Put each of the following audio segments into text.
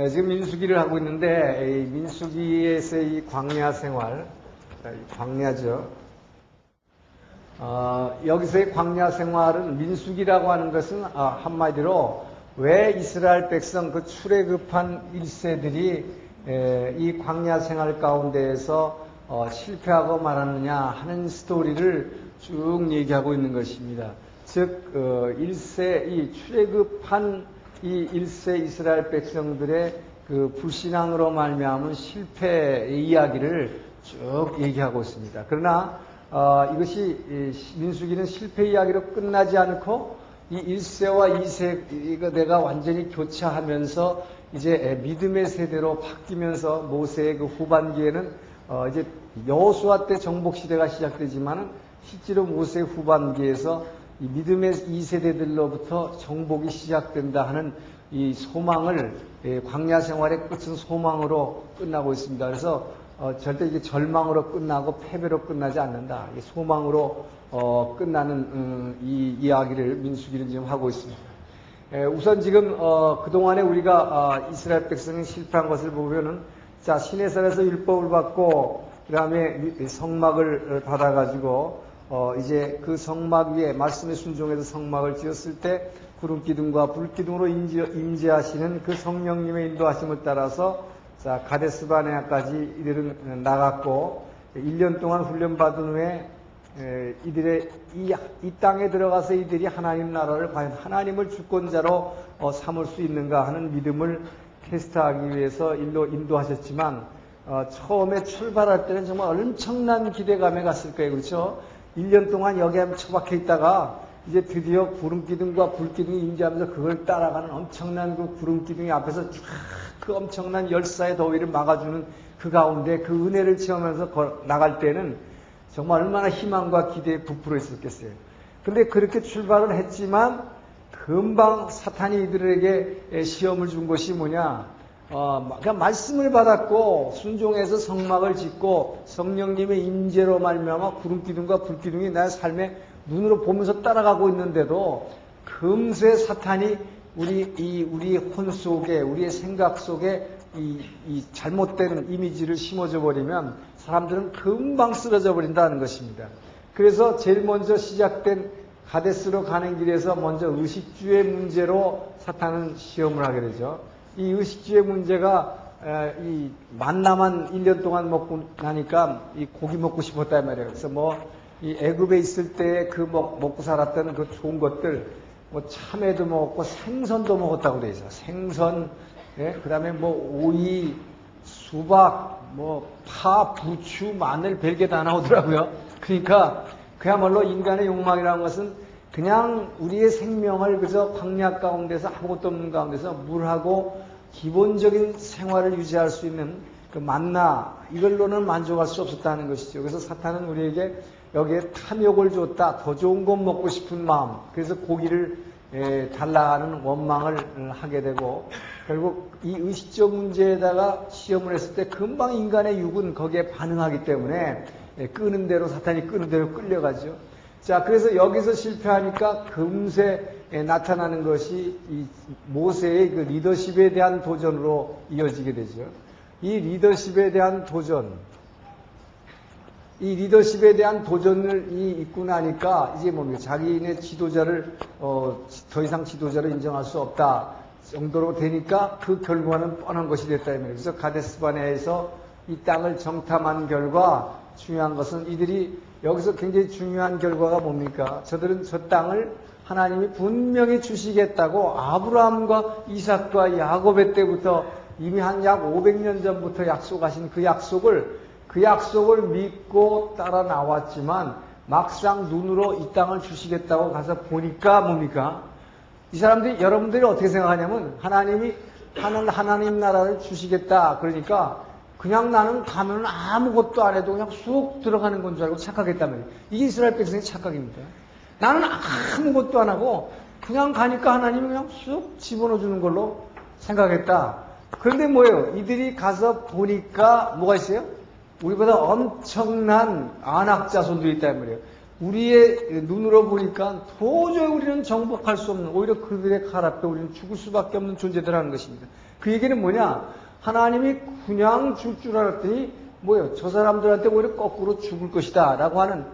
지금 민수기를 하고 있는데, 이 민수기에서의 이 광야 생활, 광야죠. 여기서의 광야 생활은 민수기라고 하는 것은 한마디로 왜 이스라엘 백성 그 출애굽한 1세들이 이 광야 생활 가운데에서 실패하고 말았느냐 하는 스토리를 쭉 얘기하고 있는 것입니다. 즉, 1세, 이 출애굽한 이 1세 이스라엘 백성들의 그 불신앙으로 말미암은 실패의 이야기를 쭉 얘기하고 있습니다. 그러나 이것이 민수기는 실패 이야기로 끝나지 않고 이 1세와 2세가 내가 완전히 교차하면서 이제 믿음의 세대로 바뀌면서 모세의 그 후반기에는 이제 여호수아 때 정복 시대가 시작되지만은 실제로 모세의 후반기에서 이 믿음의 2세대들로부터 정복이 시작된다 하는 이 소망을 광야 생활의 끝은 소망으로 끝나고 있습니다. 그래서 절대 이게 절망으로 끝나고 패배로 끝나지 않는다. 소망으로 끝나는 이 이야기를 민수기는 지금 하고 있습니다. 우선 지금 그동안에 우리가 이스라엘 백성이 실패한 것을 보면은 자, 시내산에서 율법을 받고 그다음에 성막을 받아가지고 이제 그 성막 위에 말씀에 순종해서 성막을 지었을 때 구름 기둥과 불 기둥으로 임재하시는 그 성령님의 인도하심을 따라서 자, 가데스바네아까지 이들은 나갔고 1년 동안 훈련받은 후에 이들의 이 땅에 들어가서 이들이 하나님 나라를 과연 하나님을 주권자로 삼을 수 있는가 하는 믿음을 테스트하기 위해서 인도하셨지만 처음에 출발할 때는 정말 엄청난 기대감에 갔을 거예요. 그렇죠? 1년 동안 여기에 처박혀 있다가 이제 드디어 구름기둥과 불기둥이 임재하면서 그걸 따라가는 엄청난 그 구름기둥이 앞에서 쫙 그 엄청난 열사의 더위를 막아주는 그 가운데 그 은혜를 체험하면서 나갈 때는 정말 얼마나 희망과 기대에 부풀어 있었겠어요. 근데 그렇게 출발을 했지만 금방 사탄이 이들에게 시험을 준 것이 뭐냐? 그냥 말씀을 받았고 순종해서 성막을 짓고 성령님의 임재로 말미암아 구름기둥과 불기둥이 나의 삶에 눈으로 보면서 따라가고 있는데도 금세 사탄이 우리 혼 속에, 우리의 생각 속에 이 잘못된 이미지를 심어줘 버리면 사람들은 금방 쓰러져 버린다는 것입니다. 그래서 제일 먼저 시작된 가데스로 가는 길에서 먼저 의식주의 문제로 사탄은 시험을 하게 되죠. 이 의식주의 문제가 이 만나만 1년 동안 먹고 나니까 이 고기 먹고 싶었다 말이에요. 그래서 이 애굽에 있을 때 그 먹고 살았던 그 좋은 것들 참외도 먹었고 생선도 먹었다고 돼 있어요. 생선, 그다음에 오이, 수박, 파, 부추, 마늘 별게 다 나오더라고요. 그러니까 그야말로 인간의 욕망이라는 것은 그냥 우리의 생명을 그저 광야 가운데서 아무것도 없는 가운데서 물하고 기본적인 생활을 유지할 수 있는 그 만나 이걸로는 만족할 수 없었다는 것이죠. 그래서 사탄은 우리에게 여기에 탐욕을 줬다. 더 좋은 것 먹고 싶은 마음. 그래서 고기를 달라하는 원망을 하게 되고 결국 이 의식적 문제에다가 시험을 했을 때 금방 인간의 육은 거기에 반응하기 때문에 끄는 대로 사탄이 끄는 대로 끌려가죠. 자, 그래서 여기서 실패하니까 금세 나타나는 것이 이 모세의 그 리더십에 대한 도전으로 이어지게 되죠. 이 리더십에 대한 도전, 이 리더십에 대한 도전을 입고 나니까 이제 뭡니까? 자기네 지도자를 더 이상 지도자로 인정할 수 없다 정도로 되니까 그 결과는 뻔한 것이 됐다. 그래서 가데스바네아에서 이 땅을 정탐한 결과 중요한 것은 이들이 여기서 굉장히 중요한 결과가 뭡니까? 저들은 저 땅을 하나님이 분명히 주시겠다고 아브라함과 이삭과 야곱의 때부터 이미 한 약 500년 전부터 약속하신 그 약속을 믿고 따라 나왔지만 막상 눈으로 이 땅을 주시겠다고 가서 보니까 뭡니까? 이 사람들이, 여러분들이 어떻게 생각하냐면 하나님 나라를 주시겠다. 그러니까 그냥 나는 가면 아무것도 안 해도 그냥 쑥 들어가는 건 줄 알고 착각했단 말이에요. 이게 이스라엘 백성의 착각입니다. 나는 아무것도 안 하고 그냥 가니까 하나님이 그냥 쑥 집어넣어 주는 걸로 생각했다. 그런데 뭐예요? 이들이 가서 보니까 뭐가 있어요? 우리보다 엄청난 안악자손들이 있단 말이에요. 우리의 눈으로 보니까 도저히 우리는 정복할 수 없는, 오히려 그들의 칼 앞에 우리는 죽을 수밖에 없는 존재들하는 것입니다. 그 얘기는 뭐냐? 하나님이 그냥 줄 줄 알았더니 뭐예요? 저 사람들한테 오히려 거꾸로 죽을 것이다 라고 하는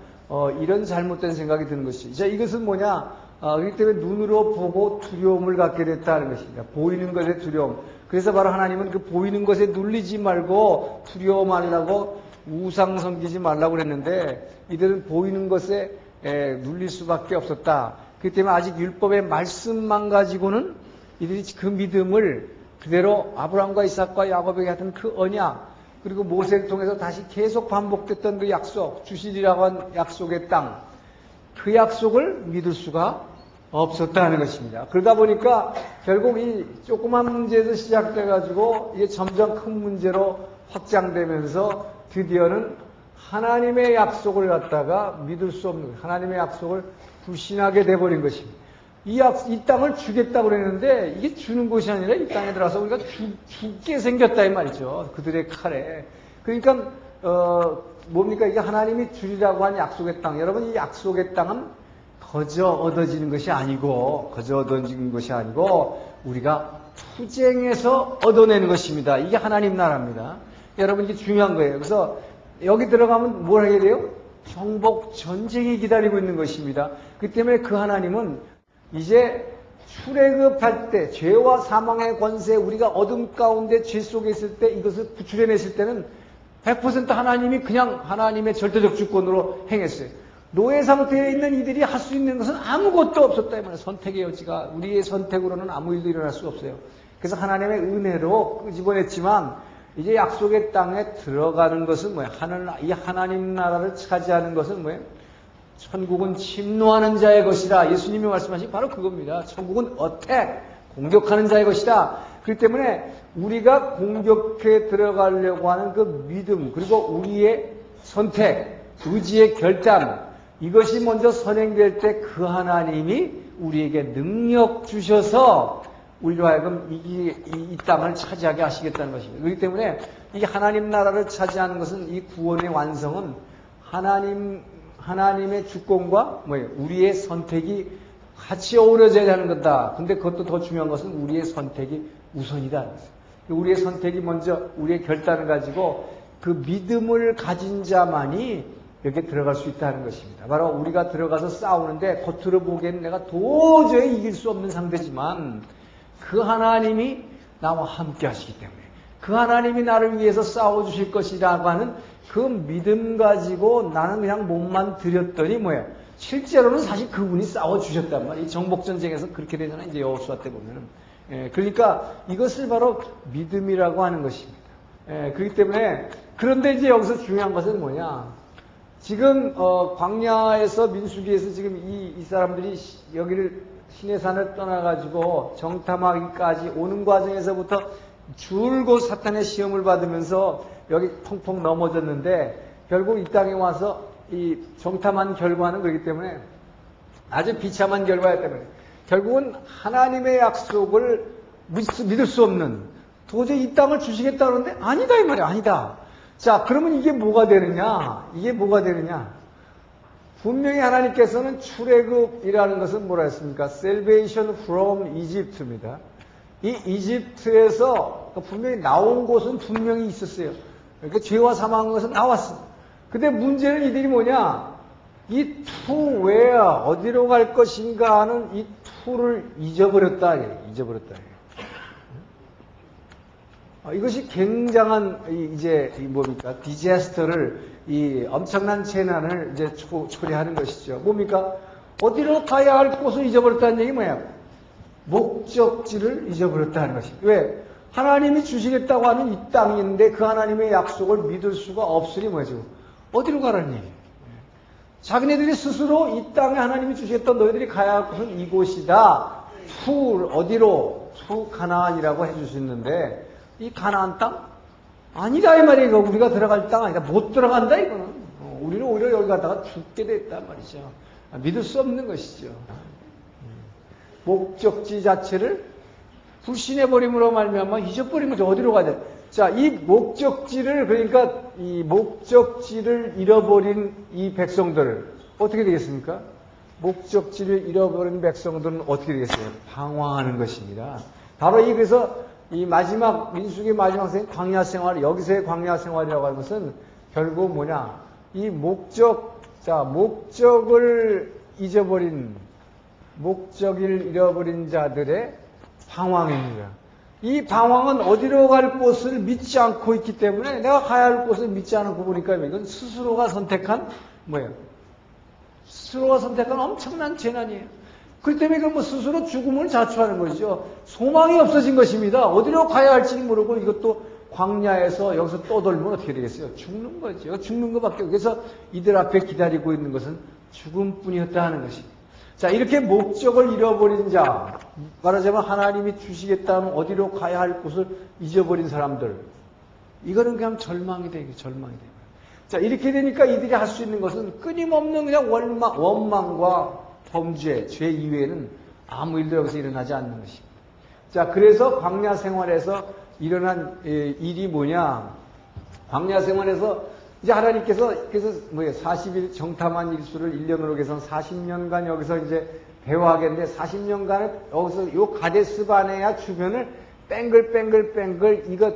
이런 잘못된 생각이 드는 것이죠. 자, 이것은 뭐냐? 그렇기 때문에 눈으로 보고 두려움을 갖게 됐다는 것입니다. 보이는 것의 두려움. 그래서 바로 하나님은 그 보이는 것에 눌리지 말고 두려워 말라고 우상 섬기지 말라고 그랬는데 이들은 보이는 것에 눌릴 수밖에 없었다. 그렇기 때문에 아직 율법의 말씀만 가지고는 이들이 그 믿음을 그대로 아브라함과 이삭과 야곱에게 하던 그 언약, 그리고 모세를 통해서 다시 계속 반복됐던 그 약속, 주시리라고 한 약속의 땅, 그 약속을 믿을 수가 없었다는 것입니다. 그러다 보니까 결국 이 조그만 문제에서 시작돼가지고 이게 점점 큰 문제로 확장되면서 드디어는 하나님의 약속을 갖다가 믿을 수 없는, 하나님의 약속을 불신하게 돼버린 것입니다. 이 땅을 주겠다고 그랬는데 이게 주는 것이 아니라 이 땅에 들어가서 우리가 죽게 생겼다 이 말이죠. 그들의 칼에. 그러니까 뭡니까? 이게 하나님이 주리라고 한 약속의 땅. 여러분, 이 약속의 땅은 거저 얻어지는 것이 아니고 우리가 투쟁해서 얻어내는 것입니다. 이게 하나님 나라입니다. 여러분, 이게 중요한 거예요. 그래서 여기 들어가면 뭘 하게 돼요? 정복 전쟁이 기다리고 있는 것입니다. 그 때문에 그 하나님은 이제 출애굽할 때 죄와 사망의 권세, 우리가 어둠 가운데 죄 속에 있을 때 이것을 구출해냈을 때는 100% 하나님이 그냥 하나님의 절대적 주권으로 행했어요. 노예 상태에 있는 이들이 할 수 있는 것은 아무것도 없었다 이 말이에요. 선택의 여지가, 우리의 선택으로는 아무 일도 일어날 수 없어요. 그래서 하나님의 은혜로 끄집어냈지만 이제 약속의 땅에 들어가는 것은 뭐예요? 이 하나님 나라를 차지하는 것은 뭐예요? 천국은 침노하는 자의 것이다. 예수님이 말씀하신 바로 그겁니다. 천국은 어택, 공격하는 자의 것이다. 그렇기 때문에 우리가 공격해 들어가려고 하는 그 믿음, 그리고 우리의 선택, 의지의 결단, 이것이 먼저 선행될 때 그 하나님이 우리에게 능력 주셔서 우리로 하여금 이 땅을 차지하게 하시겠다는 것입니다. 그렇기 때문에 이 하나님 나라를 차지하는 것은, 이 구원의 완성은 하나님의 주권과 우리의 선택이 같이 어우러져야 하는 거다. 근데 그것도 더 중요한 것은 우리의 선택이 우선이다. 우리의 선택이 먼저, 우리의 결단을 가지고 그 믿음을 가진 자만이 여기에 들어갈 수 있다는 것입니다. 바로 우리가 들어가서 싸우는데 겉으로 보기에는 내가 도저히 이길 수 없는 상대지만 그 하나님이 나와 함께 하시기 때문에, 그 하나님이 나를 위해서 싸워주실 것이라고 하는 그 믿음 가지고 나는 그냥 몸만 들였더니 실제로는 사실 그분이 싸워주셨단 말이에요. 이 정복전쟁에서 그렇게 되잖아요. 이제 여호수아 때 보면은. 그러니까 이것을 바로 믿음이라고 하는 것입니다. 그렇기 때문에, 그런데 이제 여기서 중요한 것은 뭐냐. 지금, 광야에서, 민수기에서 지금 이 사람들이 여기를 시내산을 떠나가지고 정탐하기까지 오는 과정에서부터 줄곧 사탄의 시험을 받으면서 여기 펑펑 넘어졌는데, 결국 이 땅에 와서 이 정탐한 결과는 그렇기 때문에 아주 비참한 결과였기 때문에 결국은 하나님의 약속을 믿을 수 없는, 도저히 이 땅을 주시겠다 그러는데 아니다 이 말이야. 아니다. 자, 그러면 이게 뭐가 되느냐? 분명히 하나님께서는 출애굽이라는 것은 뭐라 했습니까? Salvation from Egypt입니다. 이 이집트에서 분명히 나온 곳은 분명히 있었어요. 그러니까 죄와 사망한 것은 나왔습니다. 근데 문제는 이들이 뭐냐? 이 to where, 어디로 갈 것인가 하는 이 to를 잊어버렸다. 이것이 굉장한 디제스터를, 이 엄청난 재난을 이제 초래하는 것이죠. 뭡니까? 어디로 가야 할 곳을 잊어버렸다는 얘기 뭐야? 목적지를 잊어버렸다는 것입니다. 왜? 하나님이 주시겠다고 하는 이 땅인데 그 하나님의 약속을 믿을 수가 없으니 뭐죠? 어디로 가라는 얘기예요. 자기네들이 스스로 이 땅에 하나님이 주시겠다, 너희들이 가야 할 곳은 이곳이다. 어디로? 가나안이라고 해줄 수 있는데, 이 가나안 땅? 아니다 이 말이에요. 우리가 들어갈 땅 아니다. 못 들어간다 이거는. 우리는 오히려 여기 갔다가 죽게 됐단 말이죠. 믿을 수 없는 것이죠. 목적지 자체를 불신해버림으로 말미암아 잊어버린 거죠. 어디로 가야 돼? 자, 이 목적지를 잃어버린 이 백성들을 어떻게 되겠습니까? 목적지를 잃어버린 백성들은 어떻게 되겠어요? 방황하는 것입니다. 바로 그래서 이 마지막, 민수기의 마지막 생인 광야 생활, 여기서의 광야 생활이라고 하는 것은 결국 뭐냐? 이 목적을 목적을 잃어버린 자들의 방황입니다. 이 방황은 어디로 갈 곳을 믿지 않고 있기 때문에 내가 가야 할 곳을 믿지 않고 보니까 이건 스스로가 선택한 스스로가 선택한 엄청난 재난이에요. 그렇기 때문에 이건 스스로 죽음을 자초하는 것이죠. 소망이 없어진 것입니다. 어디로 가야 할지 모르고 이것도 광야에서 여기서 떠돌면 어떻게 되겠어요? 죽는 거죠. 죽는 것밖에. 그래서 이들 앞에 기다리고 있는 것은 죽음뿐이었다 하는 것입니다. 자, 이렇게 목적을 잃어버린 자, 말하자면 하나님이 주시겠다는 어디로 가야 할 곳을 잊어버린 사람들, 이거는 그냥 절망이 되고. 자, 이렇게 되니까 이들이 할 수 있는 것은 끊임없는 그냥 원망과 범죄, 죄 이외에는 아무 일도 여기서 일어나지 않는 것입니다. 자, 그래서 광야 생활에서 일어난 일이 뭐냐? 광야 생활에서 이제 하나님께서 그래서 40일 정탐한 일수를 1년으로 계산 40년간 여기서 이제 배워하겠는데 40년간을 여기서 요 가데스 바네아 주변을 뺑글 이거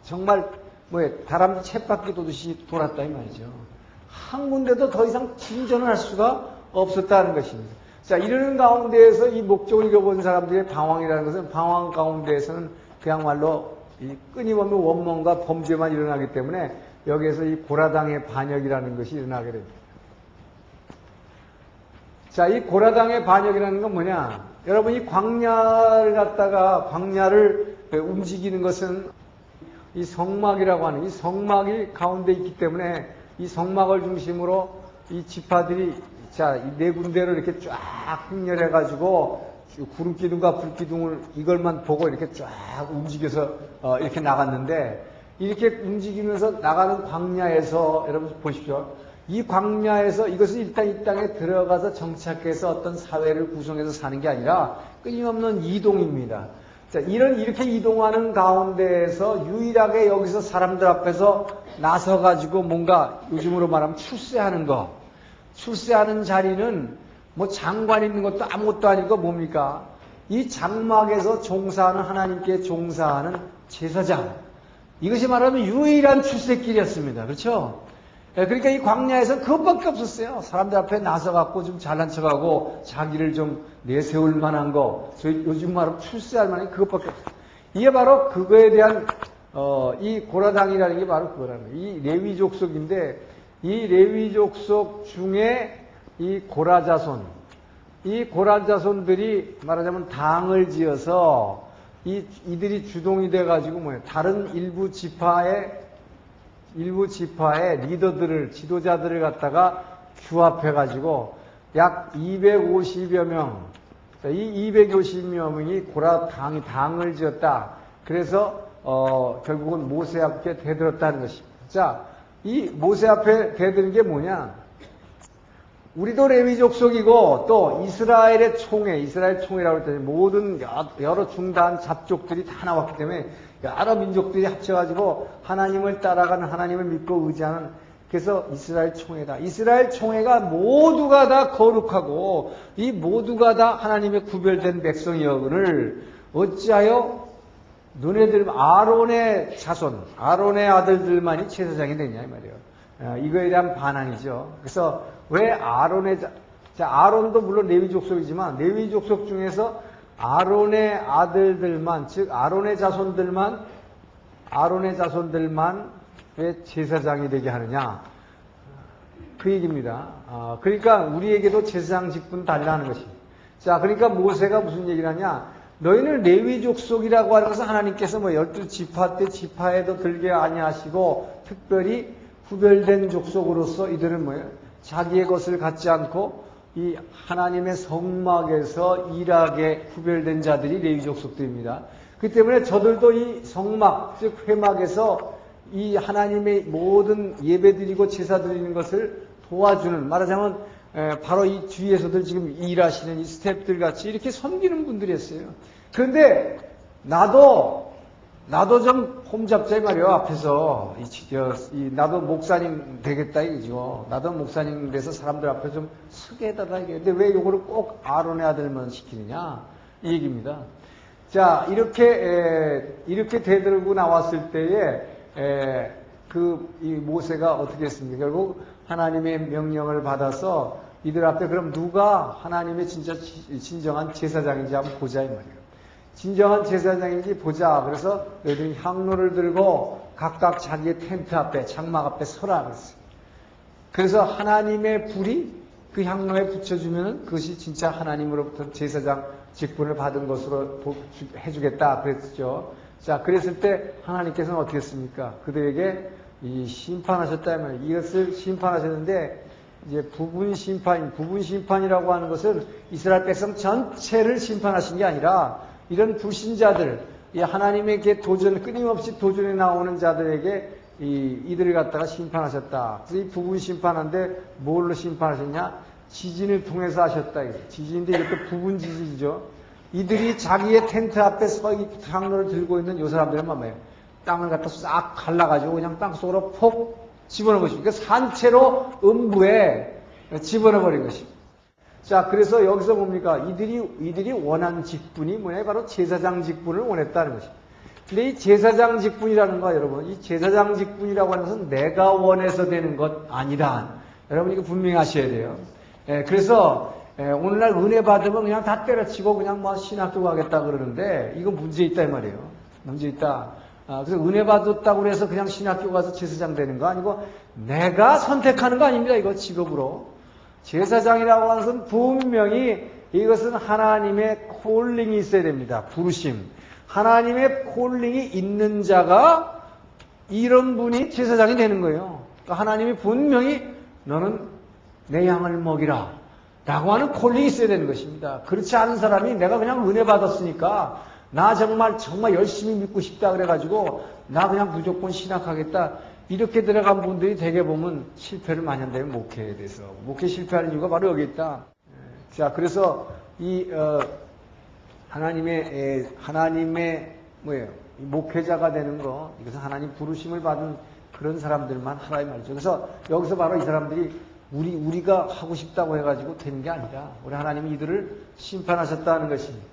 정말 다람쥐 쳇바퀴 도듯이 돌았다 이 말이죠. 한 군데도 더 이상 진전을 할 수가 없었다는 것입니다. 자, 이러는 가운데에서 이 목적을 잃어버린 사람들의 방황이라는 것은 방황 가운데에서는 그야말로 이 끊임없는 원망과 범죄만 일어나기 때문에 여기에서 이 고라당의 반역이라는 것이 일어나게 됩니다. 자, 이 고라당의 반역이라는 건 뭐냐? 여러분, 이 광야를 움직이는 것은 이 성막이라고 하는 이 성막이 가운데 있기 때문에 이 성막을 중심으로 이 지파들이 자, 이 네 군데로 이렇게 쫙 행렬해가지고 구름기둥과 불기둥을 이걸만 보고 이렇게 쫙 움직여서 이렇게 나갔는데 이렇게 움직이면서 나가는 광야에서 여러분 보십시오. 이 광야에서 이것은 일단 이 땅에 들어가서 정착해서 어떤 사회를 구성해서 사는 게 아니라 끊임없는 이동입니다. 자, 이렇게 이동하는 가운데에서 유일하게 여기서 사람들 앞에서 나서가지고 뭔가 요즘으로 말하면 출세하는 자리는 장관 있는 것도 아무것도 아니고 뭡니까? 이 장막에서 종사하는 하나님께 종사하는 제사장. 이것이 말하면 유일한 출세길이었습니다. 그렇죠? 그러니까 이 광야에서 그것밖에 없었어요. 사람들 앞에 나서갖고 좀 잘난 척하고 자기를 좀 내세울 만한 거, 저희 요즘 말로 출세할 만한 그것밖에 없어요. 이게 바로 그거에 대한 이 고라당이라는 게 바로 그거라는 거예요. 이 레위 족속인데 이 레위 족속 중에 이 고라자손들이 말하자면 당을 지어서 이들이 주동이 돼가지고 다른 일부 지파의 리더들을, 지도자들을 갖다가 규합해가지고 약 250여 명, 이 250여 명이 당을 지었다. 그래서 결국은 모세 앞에 대들었다는 것입니다. 자, 이 모세 앞에 대드는 게 뭐냐? 우리도 레위 족속이고 또 이스라엘 총회라고 할 때 모든 여러 중단 잡족들이 다 나왔기 때문에 여러 민족들이 합쳐가지고 하나님을 따라가는, 하나님을 믿고 의지하는, 그래서 이스라엘 총회다. 이스라엘 총회가 모두가 다 거룩하고 이 모두가 다 하나님의 구별된 백성이여를 어찌하여 너네들 아론의 자손, 아론의 아들들만이 제사장이 되냐 이 말이에요. 이거에 대한 반항이죠. 그래서 왜 아론도 물론 레위 족속이지만 레위 족속 중에서 아론의 아들들만, 즉 아론의 자손들만 왜 제사장이 되게 하느냐, 그 얘기입니다. 그러니까 우리에게도 제사장 직분 달라는 것입니다. 자, 그러니까 모세가 무슨 얘기를 하냐? 너희는 레위 족속이라고 하는 것은 하나님께서 12지파 때 지파에도 들게 아니하시고 특별히 구별된 족속으로서 이들은 뭐예요? 자기의 것을 갖지 않고 이 하나님의 성막에서 일하게 구별된 자들이 레위 족속들입니다. 그렇기 때문에 저들도 이 성막, 즉 회막에서 이 하나님의 모든 예배드리고 제사드리는 것을 도와주는, 말하자면 바로 이 뒤에서들 지금 일하시는 이 스태프들 같이 이렇게 섬기는 분들이었어요. 그런데 나도 나도 좀 폼잡자 이 말이요. 앞에서 나도 목사님 되겠다 이거죠. 나도 목사님 돼서 사람들 앞에 좀 서게 해달라 이게. 근데 왜 이거를 꼭 아론의 아들만 시키느냐 이 얘기입니다. 자, 이렇게 대들고 나왔을 때에 이 모세가 어떻게 했습니까? 결국 하나님의 명령을 받아서 이들 앞에 그럼 누가 하나님의 진정한 제사장인지 한번 보자 이 말이에요. 진정한 제사장인지 보자. 그래서 너희들이 향로를 들고 각각 자기의 텐트 앞에, 장막 앞에 서라 그랬어요. 그래서 하나님의 불이 그 향로에 붙여주면 그것이 진짜 하나님으로부터 제사장 직분을 받은 것으로 해주겠다 그랬죠. 자, 그랬을 때 하나님께서는 어떻게 했습니까? 그들에게 심판하셨다면 이것을 심판하셨는데 이제 부분 심판이라고 하는 것은 이스라엘 백성 전체를 심판하신 게 아니라 이런 불신자들, 하나님에게 끊임없이 도전에 나오는 자들에게 이들을 갖다가 심판하셨다. 그래서 이 부분 심판한데 뭘로 심판하셨냐? 지진을 통해서 하셨다. 지진인데 이렇게 부분 지진이죠. 이들이 자기의 텐트 앞에 향로를 들고 있는 요 사람들은 뭐예요? 땅을 갖다 싹 갈라가지고 그냥 땅 속으로 폭 집어넣은 것입니다. 그러니까 산채로 음부에 집어넣어버린 것입니다. 자, 그래서 여기서 뭡니까? 이들이 원한 직분이 뭐냐? 바로 제사장 직분을 원했다는 것입니다. 근데 이 제사장 직분이라는 거, 여러분, 이 제사장 직분이라고 하는 것은 내가 원해서 되는 것 아니라, 여러분 이거 분명히 아셔야 돼요. 그래서 오늘날 은혜 받으면 그냥 다 때려치고 그냥 뭐 신학교 가겠다 그러는데, 이거 문제 있다 이 말이에요. 문제 있다. 그래서 은혜 받았다고 해서 그냥 신학교 가서 제사장 되는 거 아니고, 내가 선택하는 거 아닙니다. 이거 직업으로. 제사장이라고 하는 것은 분명히 이것은 하나님의 콜링이 있어야 됩니다. 부르심. 하나님의 콜링이 있는 자가 이런 분이 제사장이 되는 거예요. 그러니까 하나님이 분명히 너는 내 양을 먹이라 라고 하는 콜링이 있어야 되는 것입니다. 그렇지 않은 사람이 내가 그냥 은혜 받았으니까 나 정말 열심히 믿고 싶다 그래가지고 나 그냥 무조건 신학하겠다. 이렇게 들어간 분들이 대개 보면 실패를 많이 한다면 목회에 대해서. 목회 실패하는 이유가 바로 여기 있다. 자, 그래서 하나님의 목회자가 되는 거, 이것은 하나님 부르심을 받은 그런 사람들만 하라 이 말이죠. 그래서 여기서 바로 이 사람들이 우리가 하고 싶다고 해가지고 되는 게 아니라 우리 하나님이 이들을 심판하셨다는 것입니다.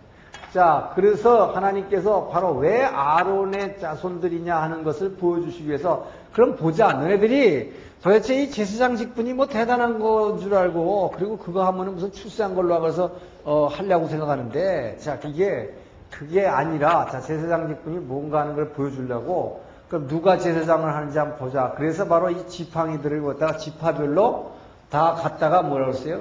자, 그래서 하나님께서 바로 왜 아론의 자손들이냐 하는 것을 보여주시기 위해서 그럼 보자. 너네들이 도대체 이 제사장 직분이 뭐 대단한 건 줄 알고 그리고 그거 하면은 무슨 출세한 걸로 하면서 하려고 생각하는데 자, 그게 아니라 자, 제사장 직분이 뭔가 하는 걸 보여주려고 그럼 누가 제사장을 하는지 한번 보자. 그래서 바로 이 지팡이들을 갖다가 지파별로 다 갖다가 뭐라고 했어요?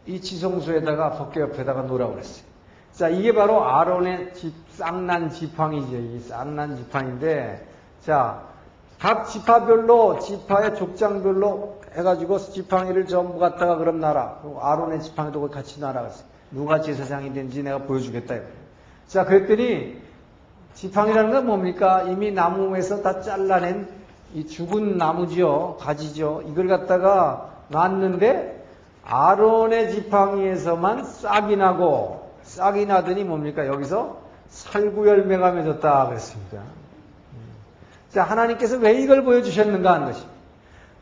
이 지성소에다가 법궤 옆에다가 놓으라고 그랬어요. 자, 이게 바로 아론의 쌍난 지팡이죠. 이 쌍난 지팡인데, 자, 각 지파별로, 지파의 족장별로 해가지고 지팡이를 전부 갖다가 그럼 놔라. 그리고 아론의 지팡이도 같이 놔라. 그랬어요. 누가 제사장이 된지 내가 보여주겠다. 자, 그랬더니, 지팡이라는 건 뭡니까? 이미 나무에서 다 잘라낸 이 죽은 나무지요. 가지죠. 이걸 갖다가 놨는데, 아론의 지팡이에서만 싹이 나고, 싹이 나더니 뭡니까? 여기서 살구 열매가 맺었다 그랬습니다. 자, 하나님께서 왜 이걸 보여주셨는가 하는 것입니다.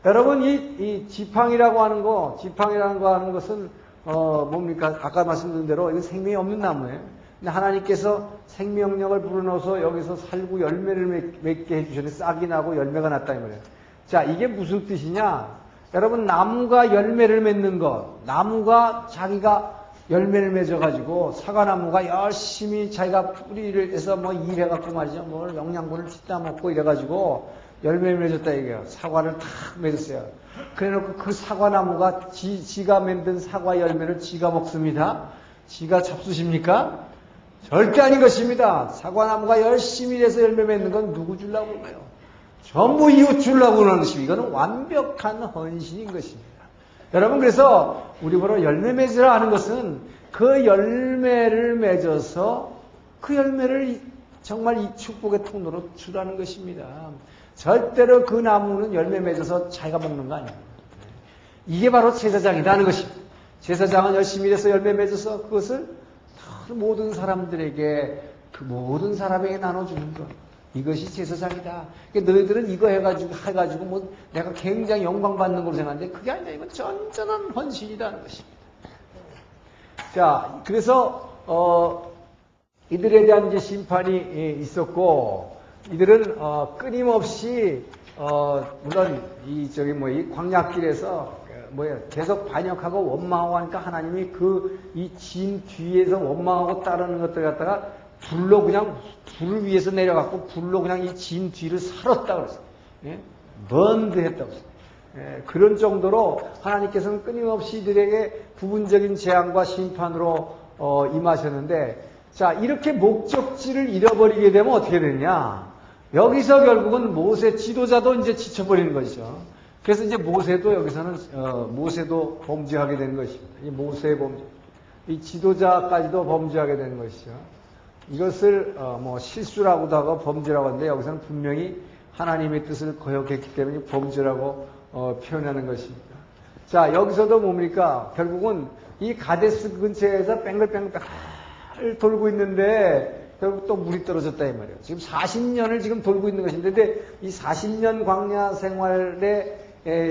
여러분, 이 지팡이라고 하는 것은 뭡니까? 아까 말씀드린 대로 이건 생명이 없는 나무예요. 근데 하나님께서 생명력을 불어넣어서 여기서 살구 열매를 맺게 해주셨는데 싹이 나고 열매가 났다 이 말이에요. 자, 이게 무슨 뜻이냐? 여러분, 나무가 열매를 맺는 것, 나무가 자기가 열매를 맺어가지고 사과나무가 열심히 자기가 뿌리를 해서 뭐 일해갖고 말이죠. 뭐 영양분을 찢다 먹고 이래가지고 열매를 맺었다 이게요. 사과를 탁 맺었어요. 그래놓고 그 사과나무가 지가 만든 사과 열매를 지가 먹습니다. 지가 잡수십니까? 절대 아닌 것입니다. 사과나무가 열심히 일해서 열매 맺는 건 누구 주려고 그래요? 전부 이웃 주려고 그러는 것입니다. 이거는 완벽한 헌신인 것입니다. 여러분, 그래서 우리 보러 열매 맺으라 하는 것은 그 열매를 맺어서 그 열매를 정말 이 축복의 통로로 주라는 것입니다. 절대로 그 나무는 열매 맺어서 자기가 먹는 거 아닙니다. 이게 바로 제사장이라는 것입니다. 제사장은 열심히 일해서 열매 맺어서 그것을 모든 사람들에게 그 모든 사람에게 나눠주는 것. 이것이 제사장이다. 그러니까 너희들은 이거 해가지고 뭐 내가 굉장히 영광받는 걸로 생각하는데 그게 아니라 이건 전전한 헌신이라는 것입니다. 자, 그래서 이들에 대한 이제 심판이 있었고 이들은 끊임없이 물론 이 광야길에서 계속 반역하고 원망하고 하니까 하나님이 이 진 뒤에서 원망하고 따르는 것들 갖다가 불을 위에서 내려갖고 불로 그냥 이 진 뒤를 살았다 그랬어요. 예? 번드했다고 했어요. 예, 그런 정도로 하나님께서는 끊임없이 이들에게 부분적인 재앙과 심판으로 임하셨는데, 자, 이렇게 목적지를 잃어버리게 되면 어떻게 되느냐? 여기서 결국은 모세 지도자도 이제 지쳐버리는 것이죠. 그래서 이제 모세도 여기서는 모세도 범죄하게 되는 것입니다. 이 모세의 범죄, 이 지도자까지도 범죄하게 되는 것이죠. 이것을 실수라고도 하고 범죄라고 하는데 여기서는 분명히 하나님의 뜻을 거역했기 때문에 범죄라고 표현하는 것입니다. 자, 여기서도 뭡니까? 결국은 이 가데스 근처에서 뱅글뱅글 돌고 있는데 결국 또 물이 떨어졌다 이 말이에요. 지금 40년을 지금 돌고 있는 것인데 이 40년 광야 생활의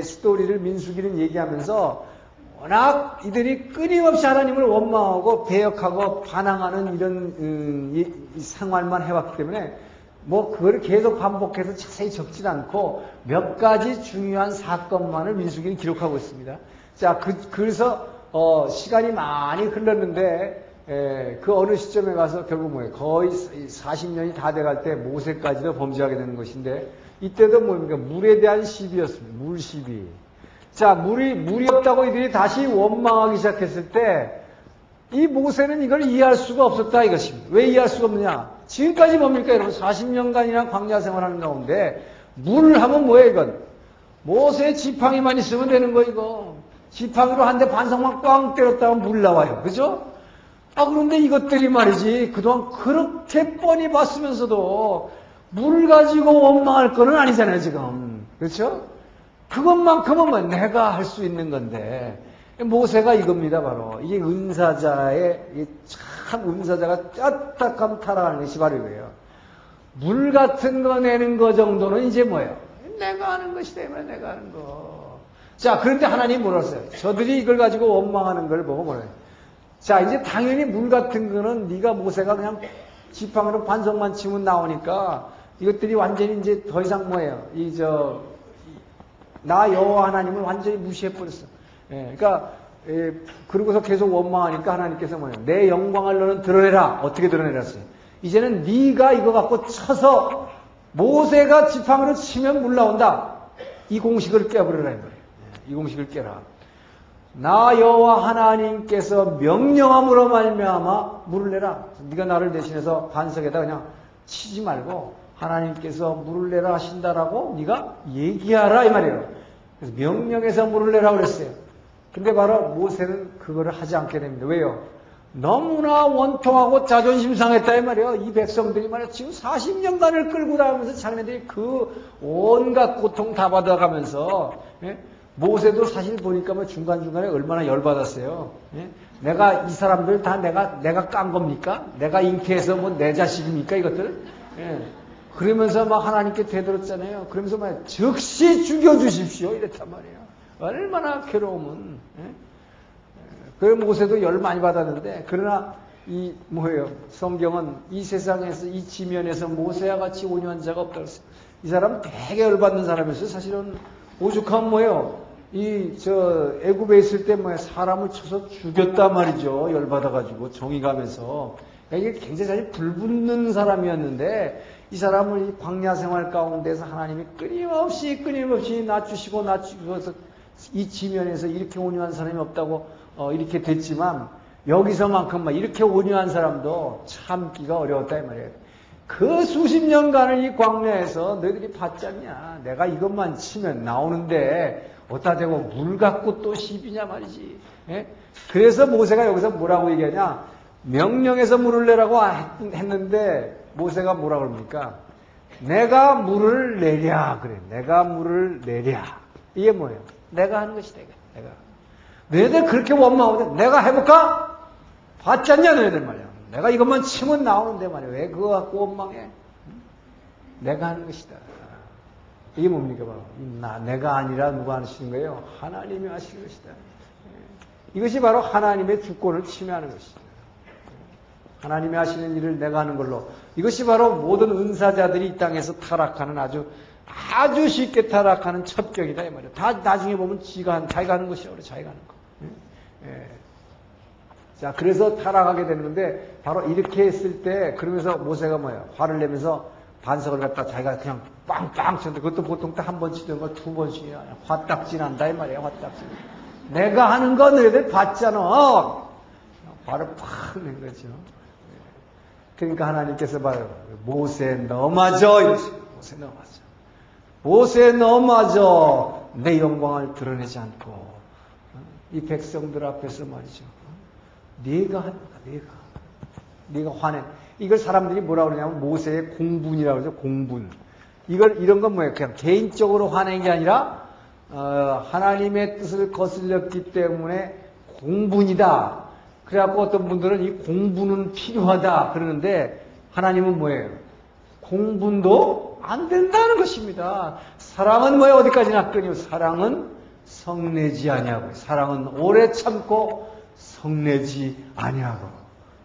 스토리를 민수기는 얘기하면서 워낙 이들이 끊임없이 하나님을 원망하고 배역하고 반항하는 이런 생활만 해왔기 때문에 그걸 계속 반복해서 자세히 적진 않고 몇 가지 중요한 사건만을 민수기는 기록하고 있습니다. 자, 그래서 시간이 많이 흘렀는데 그 어느 시점에 가서 결국 거의 40년이 다 돼갈 때 모세까지도 범죄하게 되는 것인데 이때도 뭡니까? 물에 대한 시비였습니다. 물 시비. 자, 물이 없다고 이들이 다시 원망하기 시작했을 때 이 모세는 이걸 이해할 수가 없었다 이것입니다. 왜 이해할 수가 없느냐? 지금까지 뭡니까 여러분? 40년간이나 광야 생활하는 가운데 물 하면 뭐예요 이건? 모세 지팡이만 있으면 되는 거 이거. 지팡이로 한 대 반성만 꽝 때렸다 하면 물 나와요. 그죠? 그런데 이것들이 말이지 그동안 그렇게 뻔히 봤으면서도 물 가지고 원망할 거는 아니잖아요 지금. 그렇죠? 그것만큼은 내가 할 수 있는 건데 모세가 이겁니다 바로. 이게 은사자가 쩌딱하면 타락하는 것이 바로 이거예요. 물 같은 거 내는 거 정도는 이제 뭐예요? 내가 하는 것이 되면 내가 하는 거. 자, 그런데 하나님이 뭐라 했어요? 저들이 이걸 가지고 원망하는 걸 보고 뭐래요? 자, 이제 당연히 물 같은 거는 모세가 그냥 지팡이로 반성만 치면 나오니까 이것들이 완전히 이제 더 이상 뭐예요? 나 여호와 하나님을 완전히 무시해버렸어. 그러니까 그러고서 계속 원망하니까 하나님께서 뭐예요? 내 영광을 너는 드러내라. 어떻게 드러내랐어요? 이제는 네가 이거 갖고 쳐서 모세가 지팡이로 치면 물 나온다. 이 공식을 깨버리라 이 말이에요. 이 공식을 깨라. 나 여호와 하나님께서 명령함으로 말미암아 물을 내라. 네가 나를 대신해서 반석에다 그냥 치지 말고 하나님께서 물을 내라 하신다라고 네가 얘기하라 이 말이에요. 그래서 명령해서 물을 내라고 그랬어요. 근데 바로 모세는 그거를 하지 않게 됩니다. 왜요? 너무나 원통하고 자존심 상했다 이 말이에요. 이 백성들이 말이에요. 지금 40년간을 끌고 다니면서 자기네들이 그 온갖 고통 다 받아가면서 모세도 사실 보니까 중간중간에 얼마나 열받았어요. 내가 이 사람들 다 내가 깐 겁니까? 내가 잉태해서 내 자식입니까? 이것들? 그러면서 막 하나님께 되들었잖아요. 그러면서 막 즉시 죽여주십시오. 이랬단 말이에요. 얼마나 괴로움은. 그래 모세도 열 많이 받았는데 그러나 성경은 이 세상에서 이 지면에서 모세와 같이 온유한 자가 없다고 했어요. 이 사람 되게 열받는 사람이었어요. 사실은 오죽하면 뭐예요? 애굽에 있을 때 사람을 쳐서 죽였단 말이죠. 열받아가지고 정이 가면서. 이게 굉장히 사실 불붙는 사람이었는데 이 사람을 이 광야 생활 가운데서 하나님이 끊임없이 낮추시고 이 지면에서 이렇게 온유한 사람이 없다고 이렇게 됐지만 여기서만큼 이렇게 온유한 사람도 참기가 어려웠다 이 말이에요. 그 수십 년간을 이 광야에서 너희들이 봤지 않냐. 내가 이것만 치면 나오는데 어디다 대고 물 갖고 또 시비냐 말이지. 그래서 모세가 여기서 뭐라고 얘기하냐. 명령해서 물을 내라고 했는데 모세가 뭐라 그럽니까? 내가 물을 내랴 그래. 내가 물을 내랴. 이게 뭐예요? 내가 하는 것이 내가. 너희들 그렇게 원망하는데 내가 해볼까? 봤지 않냐 너희들 말이야. 내가 이것만 치면 나오는데 말이야. 왜 그거 갖고 원망해? 내가 하는 것이다. 이게 뭡니까? 바로 내가 아니라 누가 하시는 거예요? 하나님이 하시는 것이다. 이것이 바로 하나님의 주권을 침해하는 것이죠. 하나님이 하시는 일을 내가 하는 걸로. 이것이 바로 모든 은사자들이 이 땅에서 타락하는 아주 쉽게 타락하는 첩경이다 이 말이에요. 다 나중에 보면 자기가 하는 것이야. 그래, 자기가 하는 거. 예. 자, 그래서 타락하게 되는 건데 바로 이렇게 했을 때 그러면서 모세가 뭐예요? 화를 내면서 반석을 갖다 자기가 그냥 빵빵 쳤는데 그것도 보통 딱 한 번 치던 거 두 번씩이야. 화딱지 난다 이 말이에요. 화딱지. 내가 하는 건 너희들 봤잖아. 화를 팍 낸 거죠. 그러니까 하나님께서 봐요. 모세 너마저 이러시고 모세 너마저. 모세 너마저 내 영광을 드러내지 않고 이 백성들 앞에서 말이죠. 네가 하는 거야. 네가 화내. 이걸 사람들이 뭐라고 그러냐면 모세의 공분이라고 그러죠. 공분. 이런 건 뭐예요? 그냥 개인적으로 화낸 게 아니라 하나님의 뜻을 거슬렸기 때문에 공분이다. 그래갖고 어떤 분들은 이 공분은 필요하다 그러는데 하나님은 뭐예요? 공분도 안 된다는 것입니다. 사랑은 뭐예요? 어디까지나 끊이요. 사랑은 성내지 아니하고 사랑은 오래 참고 성내지 아니하고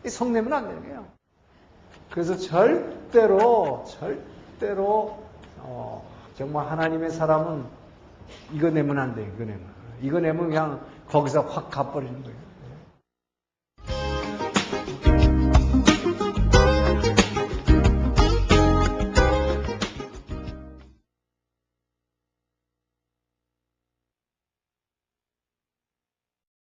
성내면 안 되는 거예요. 그래서 절대로 정말 하나님의 사람은 이거 내면 안 돼요. 이거 내면 그냥 거기서 확 가버리는 거예요.